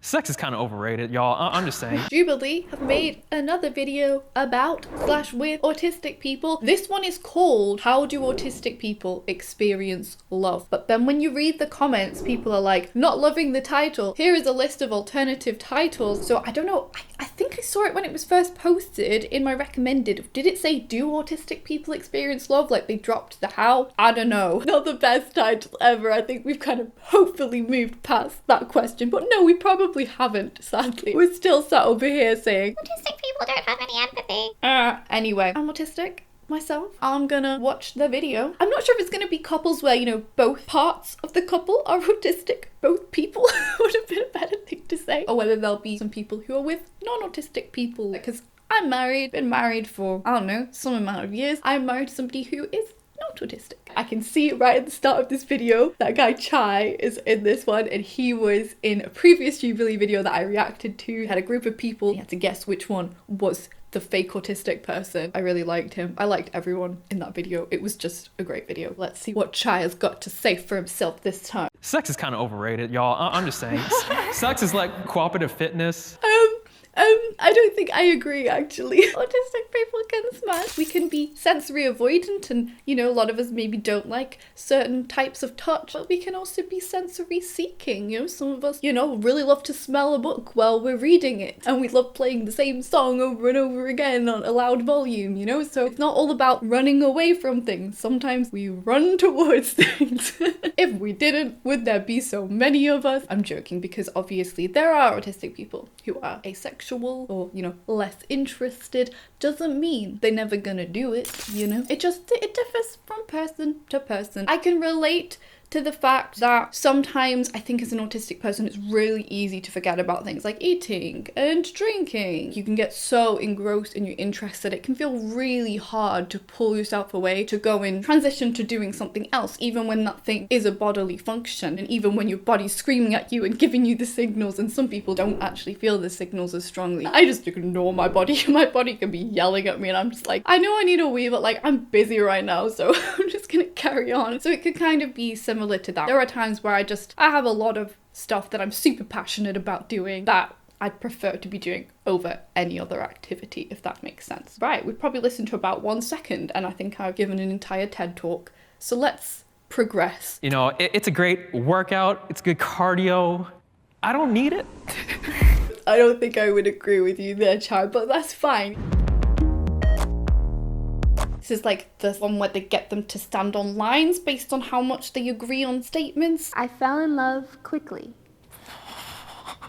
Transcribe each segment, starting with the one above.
Sex is kind of overrated, y'all. I'm just saying. Jubilee have made another video about / with autistic people. This one is called How Do Autistic People Experience Love? But then when you read the comments, people are like, not loving the title. Here is a list of alternative titles. So I don't know. I think I saw it when it was first posted in my recommended. Did it say do autistic people experience love? Like they dropped the how? I don't know. Not the best title ever. I think we've kind of hopefully moved past that question. But no, we probably haven't, sadly. We're still sat over here saying Autistic people don't have any empathy. Anyway, I'm autistic myself. I'm gonna watch the video. I'm not sure if it's gonna be couples where, you know, both parts of the couple are autistic. Both people would have been a better thing to say. Or whether there'll be some people who are with non-autistic people. Because I'm married, been married for, I don't know, some amount of years. I'm married to somebody who is not autistic. I can see right at the start of this video, that guy Chai is in this one, and he was in a previous Jubilee video that I reacted to. He had a group of people, he had to guess which one was the fake autistic person. I really liked him. I liked everyone in that video. It was just a great video. Let's see what Chai has got to say for himself this time. Sex is kind of overrated, y'all. I'm just saying. Sex is like cooperative fitness. I don't think I agree, actually. Autistic people can smash. We can be sensory avoidant and, you know, a lot of us maybe don't like certain types of touch, but we can also be sensory seeking. You know, some of us, you know, really love to smell a book while we're reading it, and we love playing the same song over and over again on a loud volume, you know? So it's not all about running away from things. Sometimes we run towards things. If we didn't, would there be so many of us? I'm joking, because obviously there are autistic people who are asexual or, you know, less interested. Doesn't mean they're never gonna do it, you know? It differs from person to person. I can relate to the fact that sometimes I think as an autistic person it's really easy to forget about things like eating and drinking. You can get so engrossed in your interests that it can feel really hard to pull yourself away to go and transition to doing something else, even when that thing is a bodily function, and even when your body's screaming at you and giving you the signals. And some people don't actually feel the signals as strongly. I just ignore my body. My body can be yelling at me and I'm just like, I know I need a wee, but like I'm busy right now, so I'm just gonna carry on. So it could kind of be similar to that. There are times where I have a lot of stuff that I'm super passionate about doing that I'd prefer to be doing over any other activity, if that makes sense. Right, we've probably listened to about 1 second and I think I've given an entire TED talk. So let's progress. You know, it's a great workout. It's good cardio. I don't need it. I don't think I would agree with you there, Chai, but that's fine. This is like the one where they get them to stand on lines based on how much they agree on statements. I fell in love quickly.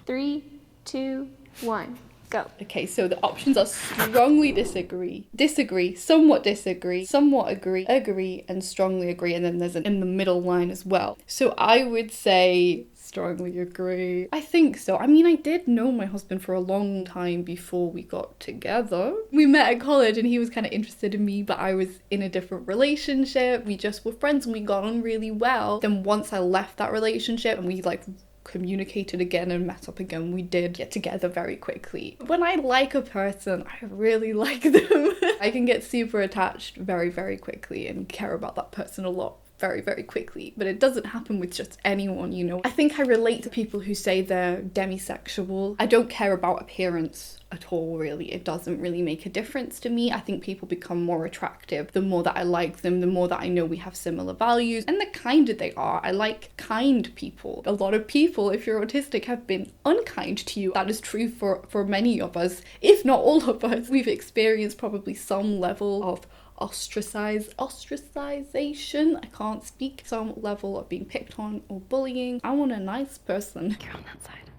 3, 2, 1, go. Okay, so the options are strongly disagree, disagree, somewhat agree, agree, and strongly agree. And then there's an in the middle line as well. So I would say strongly agree. I think so. I mean, I did know my husband for a long time before we got together. We met at college and he was kind of interested in me, but I was in a different relationship. We just were friends and we got on really well. Then once I left that relationship and we like communicated again and met up again, we did get together very quickly. When I like a person, I really like them. I can get super attached very, very quickly and care about that person a lot very, very quickly, but it doesn't happen with just anyone, you know. I think I relate to people who say they're demisexual. I don't care about appearance at all, really. It doesn't really make a difference to me. I think people become more attractive the more that I like them, the more that I know we have similar values, and the kinder they are. I like kind people. A lot of people, if you're autistic, have been unkind to you. That is true for many of us, if not all of us. We've experienced probably some level of ostracization, I can't speak, some level of being picked on or bullying. I want a nice person. You're on that side.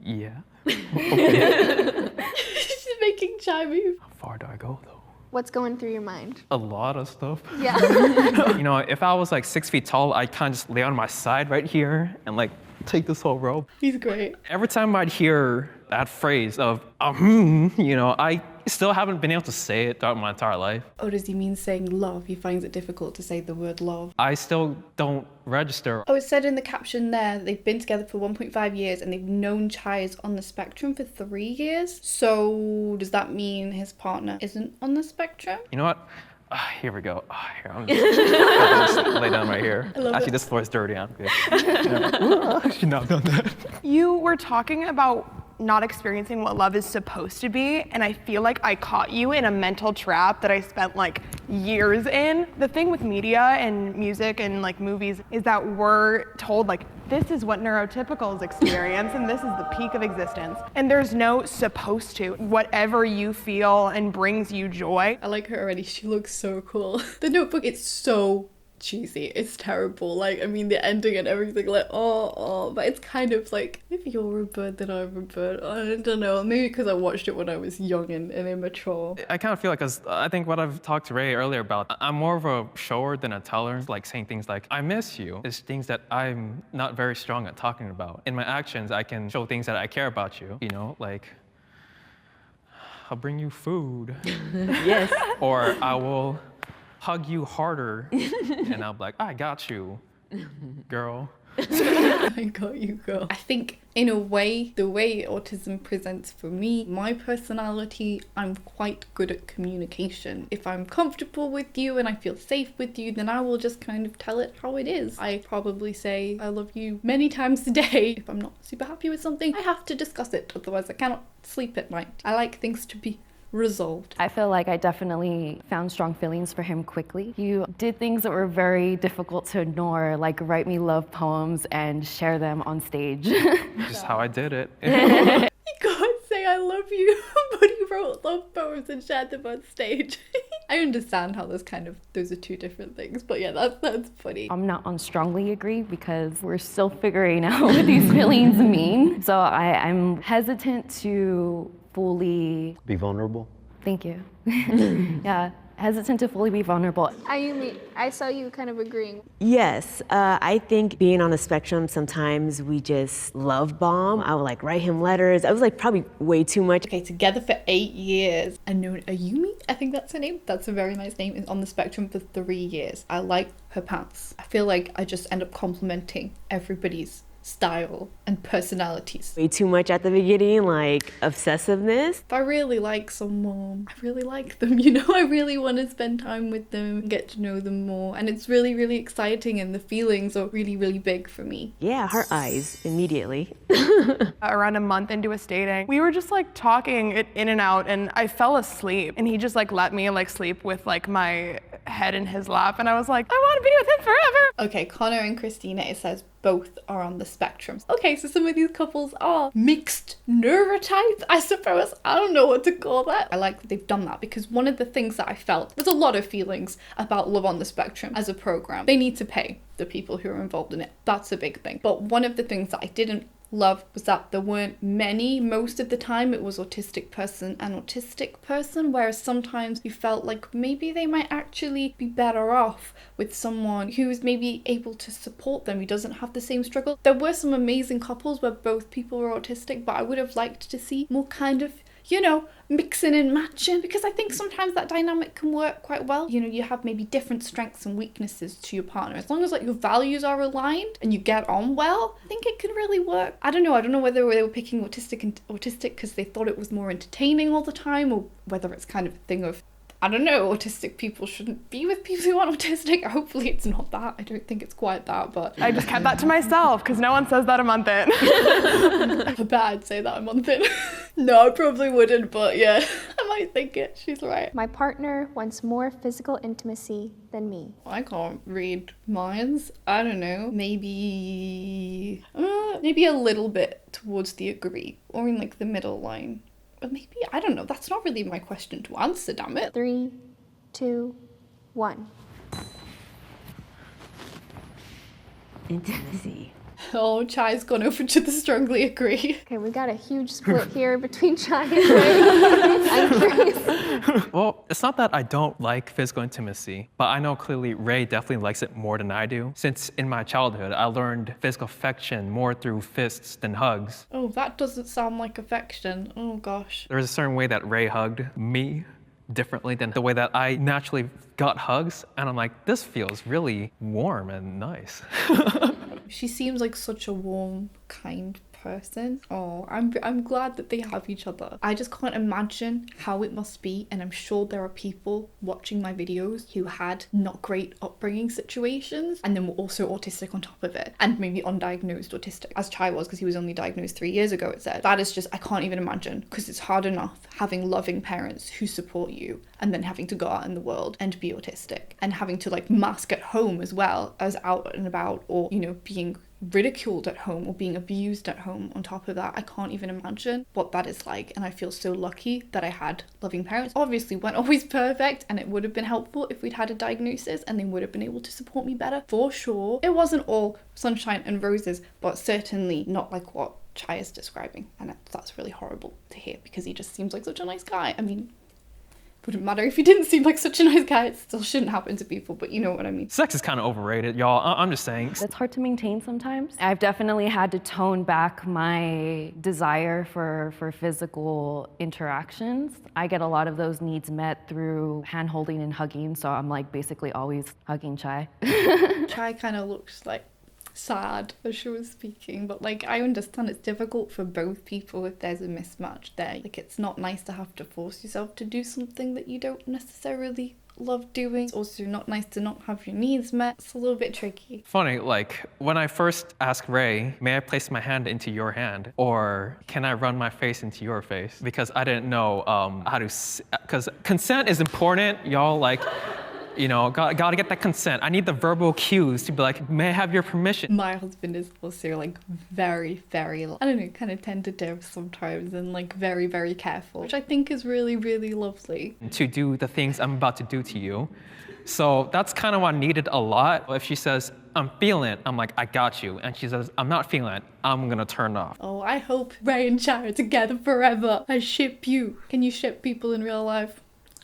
Yeah. Okay. She's making Chai move. How far do I go though? What's going through your mind? A lot of stuff. Yeah. You know, if I was like 6 feet tall, I'd kind of just lay on my side right here and like take this whole row. He's great. Every time I'd hear that phrase of, you know, I still haven't been able to say it throughout my entire life. Oh, does he mean saying love? He finds it difficult to say the word love. I still don't register. Oh, it said in the caption there, they've been together for 1.5 years and they've known Chai is on the spectrum for 3 years. So does that mean his partner isn't on the spectrum? You know what? Here we go. Here, I'm just lay down right here. love Actually, it. this floor is dirty. I'm good. Yeah. I should not have done that. You were talking about not experiencing what love is supposed to be, and I feel like I caught you in a mental trap that I spent like years in. The thing with media and music and like movies is that we're told like this is what neurotypicals experience and this is the peak of existence. And there's no supposed to. Whatever you feel and brings you joy. I like her already. She looks so cool. The Notebook, it's so cheesy. It's terrible. Like, I mean, the ending and everything, like, but it's kind of like, if you're a bird, then I'm a bird. I don't know. Maybe because I watched it when I was young and immature. I kind of feel like, cause I think what I've talked to Ray earlier about, I'm more of a shower than a teller. Like saying things like, I miss you, is things that I'm not very strong at talking about. In my actions, I can show things that I care about you, you know, like, I'll bring you food. Yes. Or I will hug you harder, and I'll be like, I got you, girl. I got you, girl. I think in a way, the way autism presents for me, my personality, I'm quite good at communication. If I'm comfortable with you and I feel safe with you, then I will just kind of tell it how it is. I probably say I love you many times a day. If I'm not super happy with something, I have to discuss it, otherwise I cannot sleep at night. I like things to be resolved. I feel like I definitely found strong feelings for him quickly. You did things that were very difficult to ignore, like write me love poems and share them on stage. Just how I did it. You can't say I love you, but he wrote love poems and shared them on stage. I understand how those are two different things, but yeah, that's funny. I'm not on strongly agree because we're still figuring out what these feelings mean. So I'm hesitant to fully Be vulnerable. Thank you. Yeah, hesitant to fully be vulnerable. Ayumi, I saw you kind of agreeing. Yes, I think being on the spectrum, sometimes we just love bomb. I would like write him letters. I was like probably way too much. Okay, together for 8 years. And known Ayumi, I think that's her name. That's a very nice name. Is on the spectrum for 3 years. I like her pants. I feel like I just end up complimenting everybody's style and personalities. Way too much at the beginning, like obsessiveness. If I really like someone, I really like them, you know? I really want to spend time with them, get to know them more. And it's really, really exciting and the feelings are really, really big for me. Yeah, heart eyes immediately. Around a month into us dating, we were just like talking it in and out, and I fell asleep, and he just like let me like sleep with like my head in his lap, and I was like, I want to be with him forever. Okay, Connor and Christina, it says both are on the spectrum. Okay, so some of these couples are mixed neurotypes, I suppose. I don't know what to call that. I like that they've done that because one of the things that I felt, there's a lot of feelings about Love on the Spectrum as a program. They need to pay the people who are involved in it. That's a big thing. But one of the things that I didn't love was that there weren't many. Most of the time it was autistic person and autistic person, whereas sometimes you felt like maybe they might actually be better off with someone who's maybe able to support them, who doesn't have the same struggle. There were some amazing couples where both people were autistic, but I would have liked to see more kind of, you know, mixing and matching, because I think sometimes that dynamic can work quite well. You know, you have maybe different strengths and weaknesses to your partner. As long as like your values are aligned and you get on well, I think it can really work. I don't know whether they were picking autistic because they thought it was more entertaining all the time, or whether it's kind of a thing of, I don't know, autistic people shouldn't be with people who aren't autistic. Hopefully it's not that. I don't think it's quite that, but I just kept that to myself because no one says that a month in. I bet I'd say that a month in. No, I probably wouldn't, but yeah, I might think it. She's right. My partner wants more physical intimacy than me. I can't read minds. I don't know. Maybe a little bit towards the agree, or in like the middle line. But maybe, I don't know. That's not really my question to answer, damn it. 3, 2, 1. Intimacy. Oh, Chai's gone over to the strongly agree. Okay, we got a huge split here between Chai and Ray. I'm curious. Well, it's not that I don't like physical intimacy, but I know clearly Ray definitely likes it more than I do. Since in my childhood, I learned physical affection more through fists than hugs. Oh, that doesn't sound like affection. Oh, gosh. There's a certain way that Ray hugged me differently than the way that I naturally got hugs. And I'm like, this feels really warm and nice. She seems like such a warm, kind person. Oh, I'm glad that they have each other. I just can't imagine how it must be, and I'm sure there are people watching my videos who had not great upbringing situations and then were also autistic on top of it, and maybe undiagnosed autistic, as Chai was, because he was only diagnosed 3 years ago, it said. That is just, I can't even imagine, because it's hard enough having loving parents who support you and then having to go out in the world and be autistic and having to like mask at home as well as out and about, or, you know, being ridiculed at home or being abused at home on top of that. I can't even imagine what that is like, and I feel so lucky that I had loving parents. Obviously weren't always perfect, and it would have been helpful if we'd had a diagnosis and they would have been able to support me better, for sure. It wasn't all sunshine and roses, but certainly not like what Chai is describing, and that's really horrible to hear, because he just seems like such a nice guy. I mean, wouldn't matter if he didn't seem like such a nice guy. It still shouldn't happen to people, but you know what I mean. Sex is kind of overrated, y'all. I'm just saying. That's hard to maintain sometimes. I've definitely had to tone back my desire for physical interactions. I get a lot of those needs met through hand holding and hugging, so I'm like basically always hugging Chai. Chai kind of looks like sad as she was speaking, but like I understand it's difficult for both people if there's a mismatch there. Like, it's not nice to have to force yourself to do something that you don't necessarily love doing. It's also not nice to not have your needs met. It's a little bit tricky. Funny, like when I first asked Ray, may I place my hand into your hand, or can I run my face into your face? Because I didn't know how to, because consent is important, y'all. Like, you know, gotta get that consent. I need the verbal cues to be like, may I have your permission? My husband is also like very, very, I don't know, kind of tentative sometimes, and like very, very careful, which I think is really, really lovely. To do the things I'm about to do to you. So that's kind of what I needed a lot. If she says, I'm feeling it, I'm like, I got you. And she says, I'm not feeling it, I'm gonna turn off. Oh, I hope Ray and Chai are together forever. I ship you. Can you ship people in real life?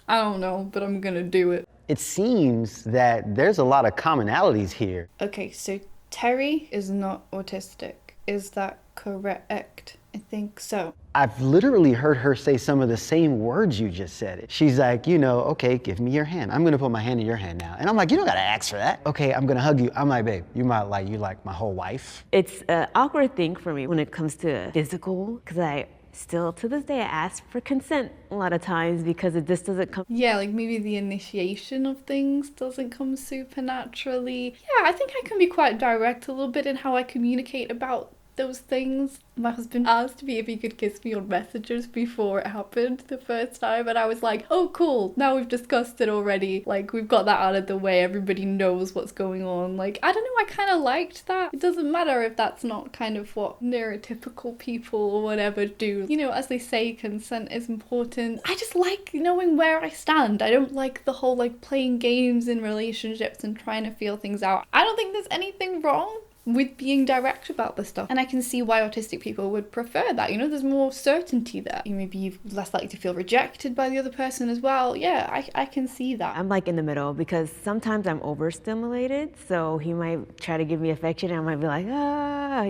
I don't know, but I'm gonna do it. It seems that there's a lot of commonalities here. Okay, so Terry is not autistic. Is that correct? I think so. I've literally heard her say some of the same words you just said. She's like, you know, okay, give me your hand. I'm gonna put my hand in your hand now. And I'm like, you don't gotta ask for that. Okay, I'm gonna hug you. I'm like, babe, you like my whole wife. It's an awkward thing for me when it comes to physical, because I still, to this day, I ask for consent a lot of times because it just doesn't come. Yeah, like maybe the initiation of things doesn't come super naturally. Yeah, I think I can be quite direct a little bit in how I communicate about those things. My husband asked me if he could kiss me on messages before it happened the first time, and I was like, oh cool, now we've discussed it already, like we've got that out of the way, everybody knows what's going on. Like, I don't know, I kind of liked that. It doesn't matter if that's not kind of what neurotypical people or whatever do. You know, as they say, consent is important. I just like knowing where I stand. I don't like the whole like playing games in relationships and trying to feel things out. I don't think there's anything wrong with being direct about this stuff, and I can see why autistic people would prefer that. You know, there's more certainty there. Maybe you're less likely to feel rejected by the other person as well. Yeah, I can see that. I'm like in the middle, because sometimes I'm overstimulated, so he might try to give me affection and I might be like,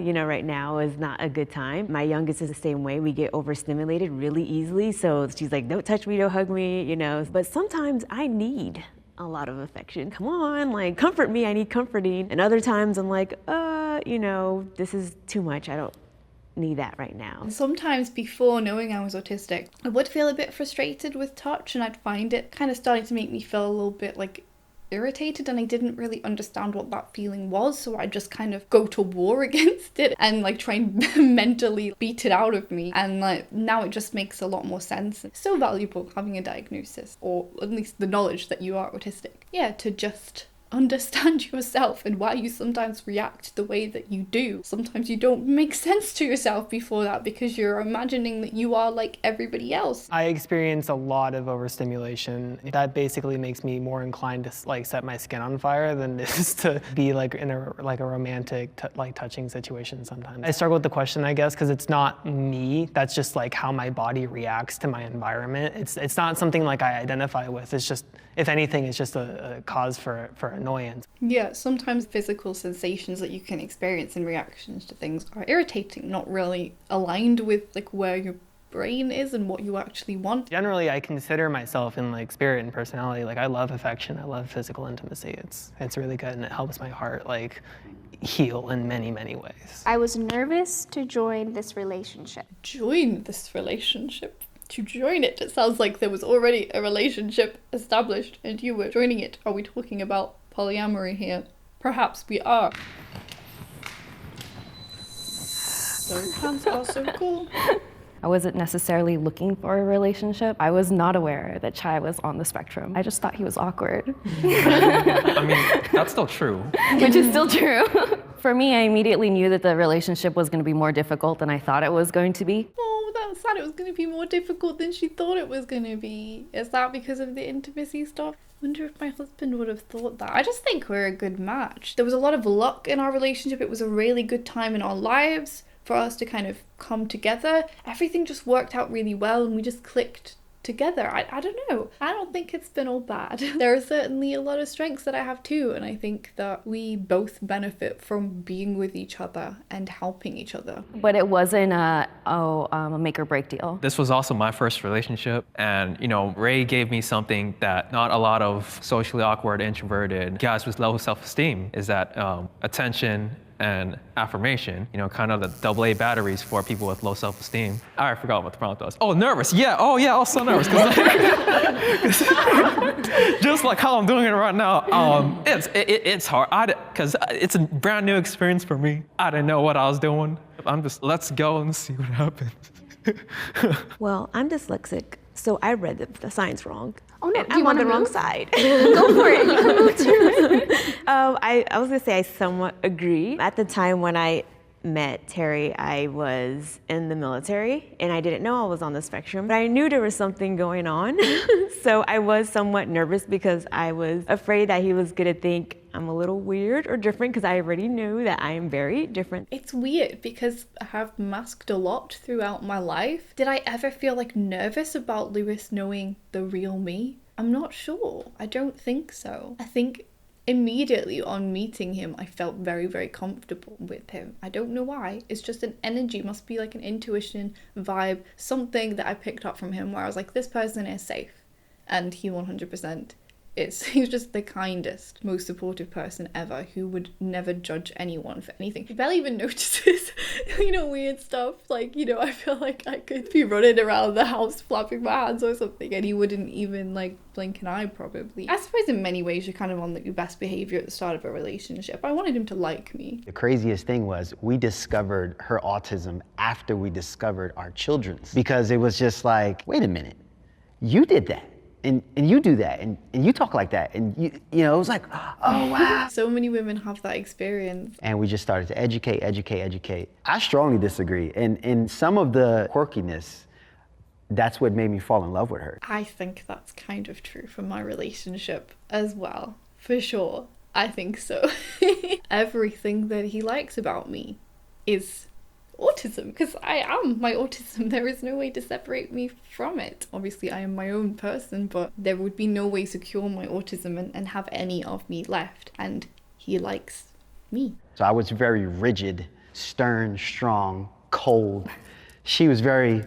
you know, right now is not a good time. My youngest is the same way. We get overstimulated really easily, so she's like, don't touch me, don't hug me, you know. But sometimes I need a lot of affection. Come on, like, comfort me, I need comforting. And other times I'm like, you know, this is too much, I don't need that right now. Sometimes before knowing I was autistic, I would feel a bit frustrated with touch, and I'd find it kind of starting to make me feel a little bit like irritated, and I didn't really understand what that feeling was, so I just kind of go to war against it and like try and mentally beat it out of me, and like now it just makes a lot more sense. It's so valuable having a diagnosis, or at least the knowledge that you are autistic. Yeah, to just understand yourself and why you sometimes react the way that you do. Sometimes you don't make sense to yourself before that because you're imagining that you are like everybody else. I experience a lot of overstimulation. That basically makes me more inclined to like set my skin on fire than it is to be like in a romantic like touching situation sometimes. I struggle with the question, I guess, because it's not me. That's just like how my body reacts to my environment. It's not something like I identify with. It's just, if anything, it's just a cause for annoyance. Yeah, sometimes physical sensations that you can experience in reactions to things are irritating, not really aligned with like where your brain is and what you actually want. Generally, I consider myself in like spirit and personality. Like, I love affection, I love physical intimacy. It's really good, and it helps my heart like heal in many, many ways. I was nervous to join this relationship. Join this relationship. To join it, it sounds like there was already a relationship established and you were joining it. Are we talking about polyamory here? Perhaps we are. Those hands are so cool. I wasn't necessarily looking for a relationship. I was not aware that Chai was on the spectrum. I just thought he was awkward. I mean, that's still true. Which is still true. For me, I immediately knew that the relationship was going to be more difficult than I thought it was going to be. Oh, that's sad. It was going to be more difficult than she thought it was going to be. Is that because of the intimacy stuff? I wonder if my husband would have thought that. I just think we're a good match. There was a lot of luck in our relationship. It was a really good time in our lives for us to kind of come together. Everything just worked out really well and we just clicked together. I don't know. I don't think it's been all bad. There are certainly a lot of strengths that I have too, and I think that we both benefit from being with each other and helping each other. But it wasn't a make or break deal. This was also my first relationship, and Ray gave me something that not a lot of socially awkward, introverted guys with low self-esteem is that attention and affirmation, kind of the AA batteries for people with low self-esteem. I forgot what the prompt was. Oh, nervous, yeah, I was so nervous. Just like how I'm doing it right now, it's hard, because it's a brand new experience for me. I didn't know what I was doing. I'm just, let's go and see what happens. Well, I'm dyslexic, so I read the signs wrong. Oh no, And do you I'm on want the to wrong move? side. Go for it. You can move to I was gonna say I somewhat agree. At the time when I met Terry, I was in the military and I didn't know I was on the spectrum, but I knew there was something going on. So I was somewhat nervous because I was afraid that he was gonna think I'm a little weird or different, because I already knew that I am very different. It's weird because I have masked a lot throughout my life. Did I ever feel like nervous about Lewis knowing the real me? I'm not sure. I don't think so. I think immediately on meeting him, I felt very, very comfortable with him. I don't know why. It's just an energy, must be like an intuition, vibe, something that I picked up from him where I was like, this person is safe. And he 100% is. He's just the kindest, most supportive person ever who would never judge anyone for anything. He barely even notices, weird stuff. Like, I feel like I could be running around the house flapping my hands or something and he wouldn't even blink an eye probably. I suppose in many ways you're kind of on your best behavior at the start of a relationship. I wanted him to like me. The craziest thing was we discovered her autism after we discovered our children's, because it was just like, wait a minute, you did that. And you do that, and you talk like that, and it was like, oh wow. So many women have that experience. And we just started to educate. I strongly disagree, and in some of the quirkiness, that's what made me fall in love with her. I think that's kind of true for my relationship as well, for sure. I think so. Everything that he likes about me is autism, because I am my autism. There is no way to separate me from it. Obviously I am my own person, but there would be no way to cure my autism and have any of me left, and he likes me. So I was very rigid, stern, strong, cold. She was very,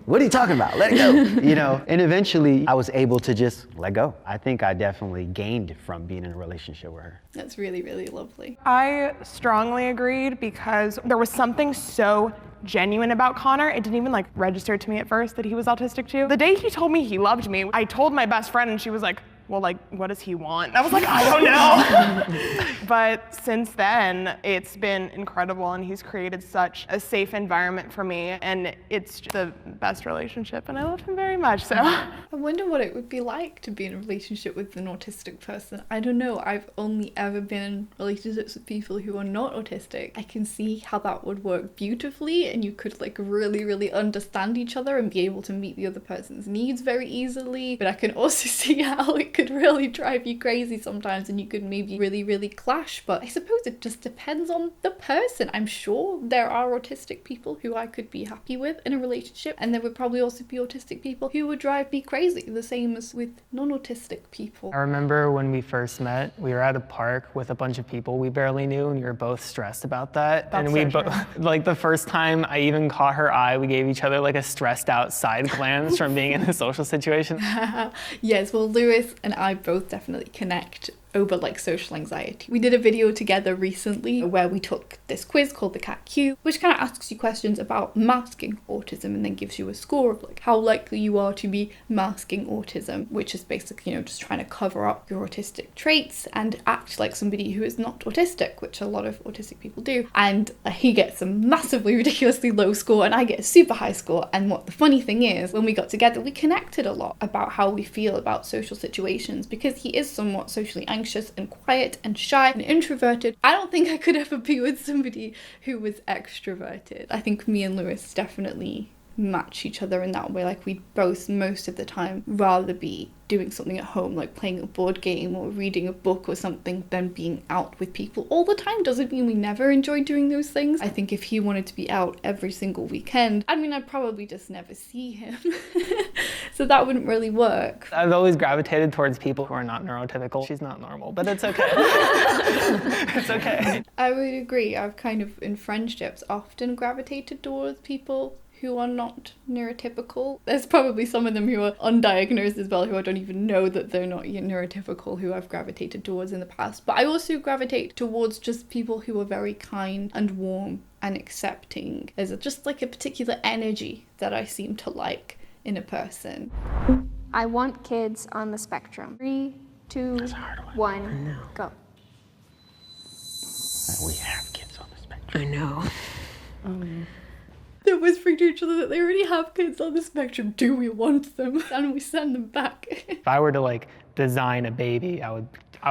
what are you talking about? Let it go, And eventually I was able to just let go. I think I definitely gained from being in a relationship with her. That's really, really lovely. I strongly agreed because there was something so genuine about Connor. It didn't even register to me at first that he was autistic too. The day he told me he loved me, I told my best friend and she was like, well, what does he want? And I was like, I don't know. But since then, it's been incredible and he's created such a safe environment for me and it's the best relationship and I love him very much, so. I wonder what it would be like to be in a relationship with an autistic person. I don't know, I've only ever been in relationships with people who are not autistic. I can see how that would work beautifully and you could really, really understand each other and be able to meet the other person's needs very easily. But I can also see how it could really drive you crazy sometimes and you could maybe really, really clash. But I suppose it just depends on the person. I'm sure there are autistic people who I could be happy with in a relationship, and there would probably also be autistic people who would drive me crazy, the same as with non-autistic people. I remember when we first met, we were at a park with a bunch of people we barely knew, and we were both stressed about that. That's and we so true. the first time I even caught her eye, we gave each other a stressed out side glance from being in a social situation. Yes, well, Lewis and I both definitely connect over like social anxiety. We did a video together recently where we took this quiz called the Cat Q, which kind of asks you questions about masking autism and then gives you a score of like how likely you are to be masking autism, which is basically, you know, just trying to cover up your autistic traits and act like somebody who is not autistic, which a lot of autistic people do. And he gets a massively ridiculously low score and I get a super high score. And what the funny thing is, when we got together, we connected a lot about how we feel about social situations, because he is somewhat socially anxious and quiet and shy and introverted. I don't think I could ever be with somebody who was extroverted. I think me and Lewis definitely match each other in that way. Like, we both most of the time rather be doing something at home, like playing a board game or reading a book or something, than being out with people all the time. Doesn't mean we never enjoy doing those things. I think if he wanted to be out every single weekend, I mean, I'd probably just never see him. So that wouldn't really work. I've always gravitated towards people who are not neurotypical. She's not normal, but it's okay. It's okay. I would agree. I've kind of, in friendships, often gravitated towards people who are not neurotypical. There's probably some of them who are undiagnosed as well, who I don't even know that they're not yet neurotypical, who I've gravitated towards in the past. But I also gravitate towards just people who are very kind and warm and accepting. There's just like a particular energy that I seem to like in a person. I want kids on the spectrum. 3, 2, 1, go. We have kids on the spectrum. I know. They're whispering to each other that they already have kids on the spectrum. Do we want them? And we send them back. If I were to like design a baby, I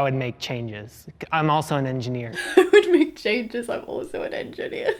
would make changes. I'm also an engineer. I would make changes. I'm also an engineer.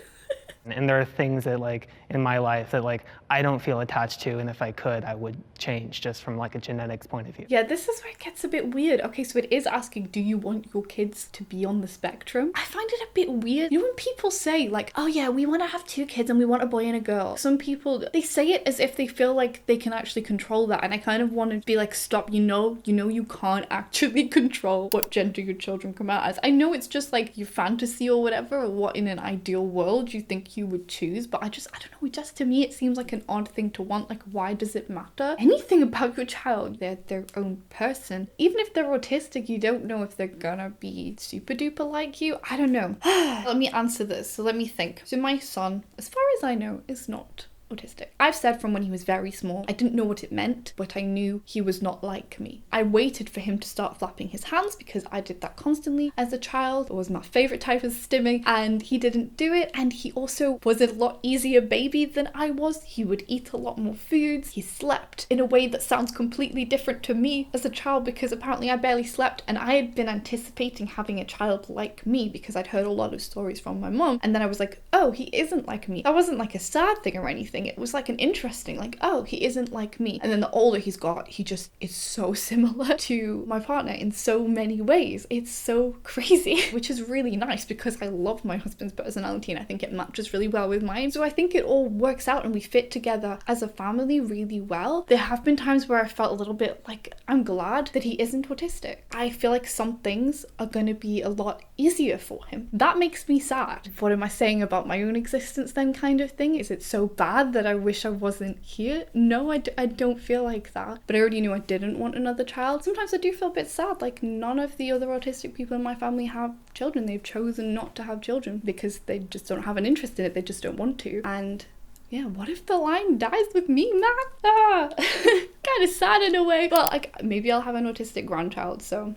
And there are things that like in my life that like I don't feel attached to, and if I could, I would change just from like a genetics point of view. Yeah, this is where it gets a bit weird. Okay, so it is asking, do you want your kids to be on the spectrum? I find it a bit weird. You know when people say like, oh yeah, we want to have 2 kids and we want a boy and a girl. Some people, they say it as if they feel like they can actually control that. And I kind of want to be like, stop, you know you can't actually control what gender your children come out as. I know it's just like your fantasy or whatever, or what in an ideal world you think you would choose, but I don't know, just to me it seems like an odd thing to want. Like, why does it matter? Anything about your child, they're their own person. Even if they're autistic, you don't know if they're gonna be super duper like you. I don't know. Let me answer this. So let me think. So my son, as far as I know, is not autistic. I've said from when he was very small, I didn't know what it meant, but I knew he was not like me. I waited for him to start flapping his hands because I did that constantly as a child. It was my favorite type of stimming, and he didn't do it. And he also was a lot easier baby than I was. He would eat a lot more foods. He slept in a way that sounds completely different to me as a child, because apparently I barely slept, and I had been anticipating having a child like me because I'd heard a lot of stories from my mom. And then I was like, oh, he isn't like me. That wasn't like a sad thing or anything. It was like an interesting, like, oh, he isn't like me. And then the older he's got, he just is so similar to my partner in so many ways. It's so crazy, which is really nice because I love my husband's personality and I think it matches really well with mine. So I think it all works out and we fit together as a family really well. There have been times where I felt a little bit like, I'm glad that he isn't autistic. I feel like some things are going to be a lot easier for him. That makes me sad. What am I saying about my own existence then, kind of thing? Is it so bad that I wish I wasn't here? No, I don't feel like that. But I already knew I didn't want another child. Sometimes I do feel a bit sad, like none of the other autistic people in my family have children. They've chosen not to have children because they just don't have an interest in it. They just don't want to. And yeah, what if the line dies with me, man? Kind of sad in a way. But like, maybe I'll have an autistic grandchild, so.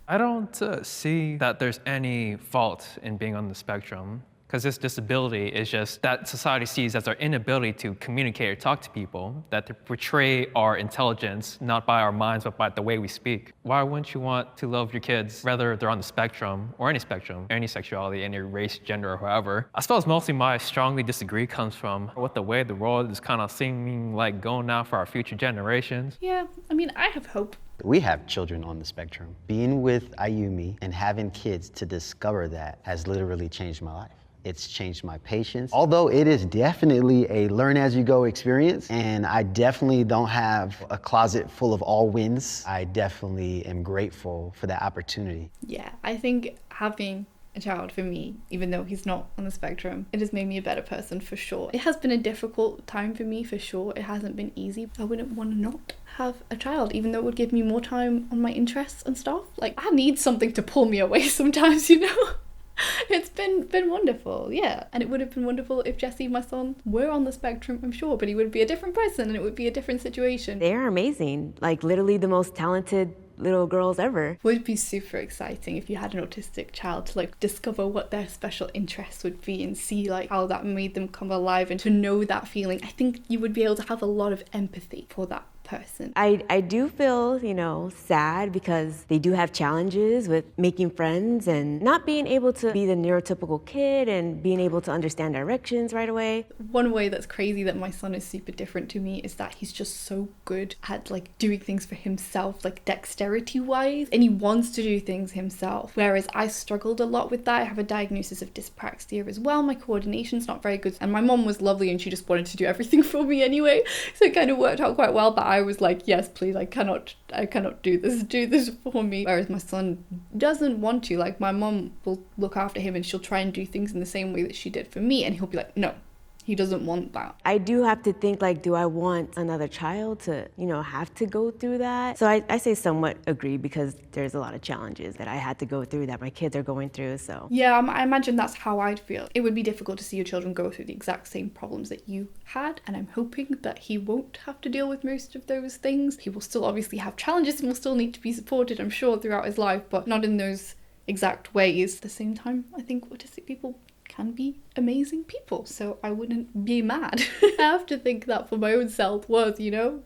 I don't see that there's any fault in being on the spectrum, because this disability is just that society sees as our inability to communicate or talk to people, that to portray our intelligence, not by our minds, but by the way we speak. Why wouldn't you want to love your kids, whether they're on the spectrum, any sexuality, any race, gender, or however? I suppose mostly my strongly disagree comes from what the way the world is kind of seeming like going now for our future generations. Yeah, I mean, I have hope. We have children on the spectrum. Being with Ayumi and having kids to discover that has literally changed my life. It's changed my patience. Although it is definitely a learn as you go experience, and I definitely don't have a closet full of all wins, I definitely am grateful for that opportunity. Yeah, I think having a child for me, even though he's not on the spectrum. It has made me a better person for sure. It has been a difficult time for me for sure. It hasn't been easy. I wouldn't want to not have a child, even though it would give me more time on my interests and stuff. Like, I need something to pull me away sometimes, you know? It's been wonderful, yeah. And it would have been wonderful if Jesse, my son, were on the spectrum, I'm sure, but he would be a different person and it would be a different situation. They are amazing, like literally the most talented little girls ever. Would be super exciting if you had an autistic child to like discover what their special interests would be and see like how that made them come alive and to know that feeling. I think you would be able to have a lot of empathy for that person. I do feel, sad because they do have challenges with making friends and not being able to be the neurotypical kid and being able to understand directions right away. One way that's crazy that my son is super different to me is that he's just so good at like doing things for himself, like dexterity wise, and he wants to do things himself. Whereas I struggled a lot with that. I have a diagnosis of dyspraxia as well. My coordination's not very good. And my mom was lovely and she just wanted to do everything for me anyway. So it kind of worked out quite well, but I was like, yes, please, I cannot do this for me. Whereas my son doesn't want to. Like, my mom will look after him and she'll try and do things in the same way that she did for me, and he'll be like, no, he doesn't want that. I do have to think like, do I want another child to, have to go through that? So I say somewhat agree because there's a lot of challenges that I had to go through that my kids are going through, so. Yeah, I imagine that's how I'd feel. It would be difficult to see your children go through the exact same problems that you had, and I'm hoping that he won't have to deal with most of those things. He will still obviously have challenges and will still need to be supported, I'm sure, throughout his life, but not in those exact ways. At the same time, I think autistic people can be amazing people, so I wouldn't be mad. I have to think that for my own self-worth,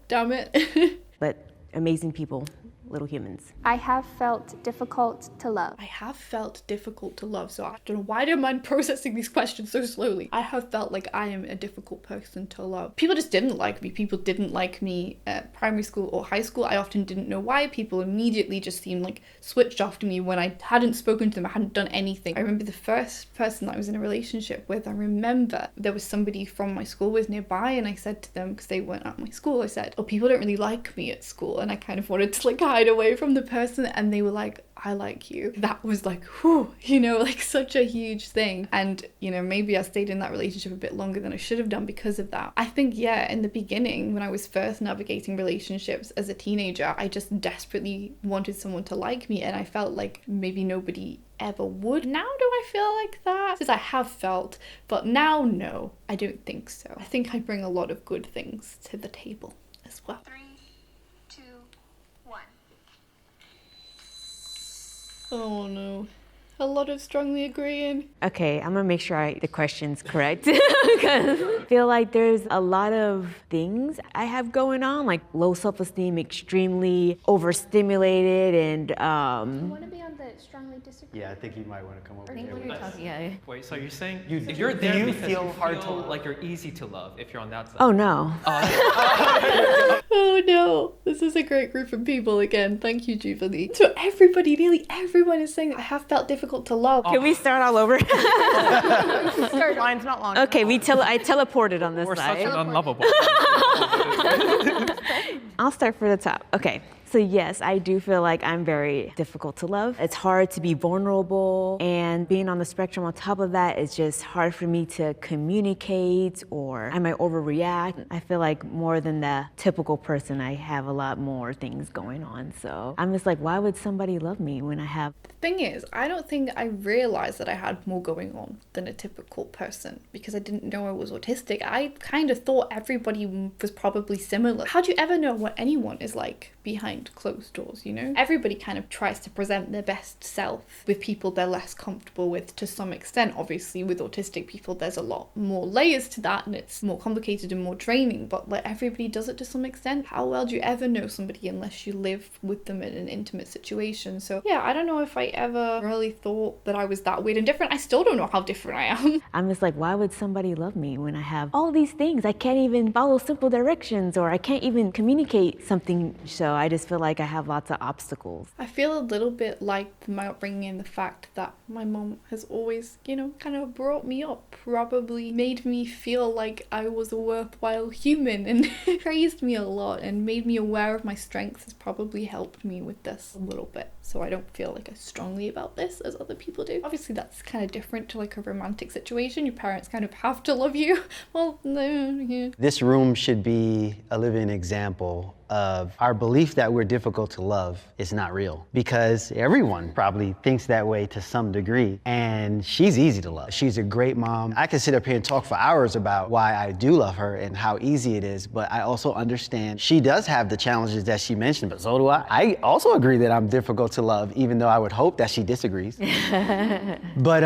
damn it. But amazing people, little humans. I have felt difficult to love. I have felt difficult to love, so I don't know why do I mind processing these questions so slowly. I have felt like I am a difficult person to love. People just didn't like me. People didn't like me at primary school or high school. I often didn't know why. People immediately just seemed like switched off to me when I hadn't spoken to them. I hadn't done anything. I remember the first person that I was in a relationship with, I remember there was somebody from my school was nearby, and I said to them, because they weren't at my school, I said, oh, people don't really like me at school, and I kind of wanted to like hide away from the person, and they were like, I like you. That was like, whew, like such a huge thing. And, maybe I stayed in that relationship a bit longer than I should have done because of that. I think, yeah, in the beginning, when I was first navigating relationships as a teenager, I just desperately wanted someone to like me, and I felt like maybe nobody ever would. Now do I feel like that? Because I have felt, but now, no, I don't think so. I think I bring a lot of good things to the table as well. 3, 2, 1. Oh no. A lot of strongly agreeing. Okay, I'm gonna make sure the question's correct because I feel like there's a lot of things I have going on, like low self-esteem, extremely overstimulated, and You want to be on the strongly disagree? Yeah, I think you might want to come over I think here. what you're talking, yeah. Wait, so you're saying You- if you're do there you because feel you hard feel to- like you're easy to love if you're on that side? oh no. Oh no, this is a great group of people again. Thank you, Jubilee. So everybody, nearly everyone is saying I have felt difficult to love. Can we start all over? Mine's not long. Okay, I teleported on this We're such side. an unlovable. I'll start for the top. Okay. So yes, I do feel like I'm very difficult to love. It's hard to be vulnerable, and being on the spectrum on top of that, it's just hard for me to communicate, or I might overreact. I feel like more than the typical person, I have a lot more things going on. So I'm just like, why would somebody love me when I have... Thing is, I don't think I realized that I had more going on than a typical person because I didn't know I was autistic. I kind of thought everybody was probably similar. How do you ever know what anyone is like behind closed doors, Everybody kind of tries to present their best self with people they're less comfortable with to some extent. Obviously, with autistic people, there's a lot more layers to that and it's more complicated and more draining, but like everybody does it to some extent. How well do you ever know somebody unless you live with them in an intimate situation? So yeah, I don't know if I ever really thought that I was that weird and different. I still don't know how different I am. I'm just like, why would somebody love me when I have all these things? I can't even follow simple directions, or I can't even communicate something. So I just feel feel like I have lots of obstacles. I feel a little bit like my upbringing in the fact that my mom has always, kind of brought me up, probably made me feel like I was a worthwhile human and praised me a lot and made me aware of my strengths has probably helped me with this a little bit. So I don't feel like as strongly about this as other people do. Obviously that's kind of different to like a romantic situation. Your parents kind of have to love you. Well, no, yeah. This room should be a living example of our belief that we're difficult to love is not real, because everyone probably thinks that way to some degree. And she's easy to love. She's a great mom. I could sit up here and talk for hours about why I do love her and how easy it is, but I also understand she does have the challenges that she mentioned, but so do I. I also agree that I'm difficult to love, even though I would hope that she disagrees. But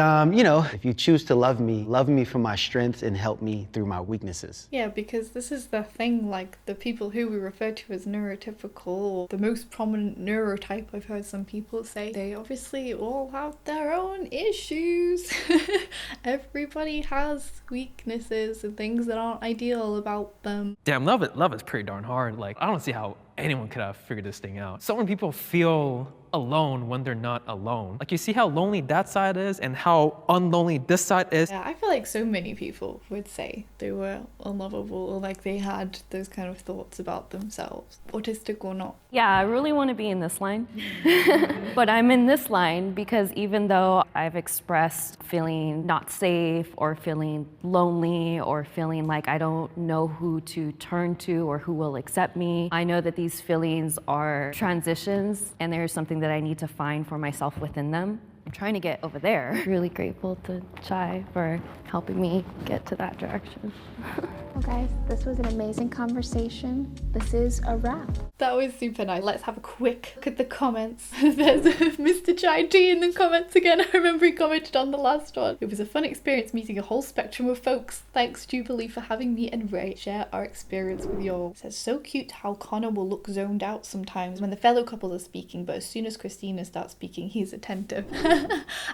if you choose to love me for my strengths and help me through my weaknesses. Yeah, because this is the thing, like the people who we refer to as neurotypical, or the most prominent neurotype, I've heard some people say, they obviously all have their own issues. Everybody has weaknesses and things that aren't ideal about them. Damn, love is pretty darn hard. Like, I don't see how anyone could have figured this thing out. So many people feel alone when they're not alone. Like, you see how lonely that side is and how unlonely this side is. Yeah, I feel like so many people would say they were unlovable, or like they had those kind of thoughts about themselves, autistic or not. Yeah, I really want to be in this line, but I'm in this line because even though I've expressed feeling not safe or feeling lonely or feeling like I don't know who to turn to or who will accept me, I know that these feelings are transitions and there's something that I need to find for myself within them. I'm trying to get over there. Really grateful to Chai for helping me get to that direction. Well, guys, this was an amazing conversation. This is a wrap. That was super nice. Let's have a quick look at the comments. There's Mr. Chai T in the comments again. I remember he commented on the last one. It was a fun experience meeting a whole spectrum of folks. Thanks, Jubilee, for having me and Ray share our experience with y'all. It says, so cute how Connor will look zoned out sometimes when the fellow couples are speaking, but as soon as Christina starts speaking, he's attentive.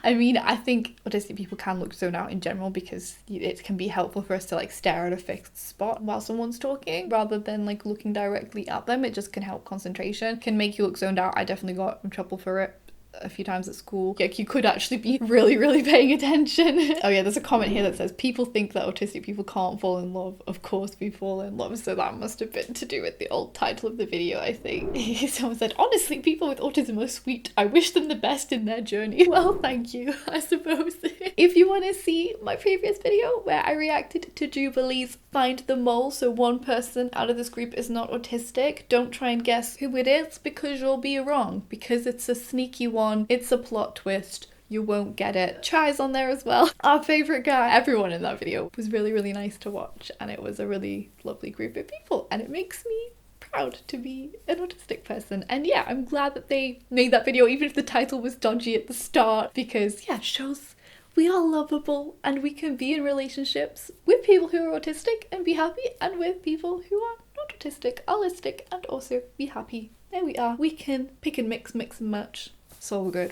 I mean, I think autistic people can look zoned out in general because it can be helpful for us to like stare at a fixed spot while someone's talking rather than like looking directly at them. It just can help concentration, can make you look zoned out. I definitely got in trouble for it a few times at school. Like, you could actually be really paying attention. Oh yeah, there's a comment here that says people think that autistic people can't fall in love. Of course we fall in love, so that must have been to do with the old title of the video, I think. Someone said, honestly, people with autism are sweet. I wish them the best in their journey. Well, thank you, I suppose. If you want to see my previous video where I reacted to Jubilee's Find the Mole, so one person out of this group is not autistic, don't try and guess who it is because you'll be wrong, because it's a sneaky one. It's a plot twist. You won't get it. Chai's on there as well. Our favourite guy. Everyone in that video was really nice to watch, and it was a really lovely group of people, and it makes me proud to be an autistic person. And yeah, I'm glad that they made that video, even if the title was dodgy at the start, because yeah, it shows we are lovable and we can be in relationships with people who are autistic and be happy, and with people who are not autistic, allistic, and also be happy. There we are. We can pick and mix and match. It's all good.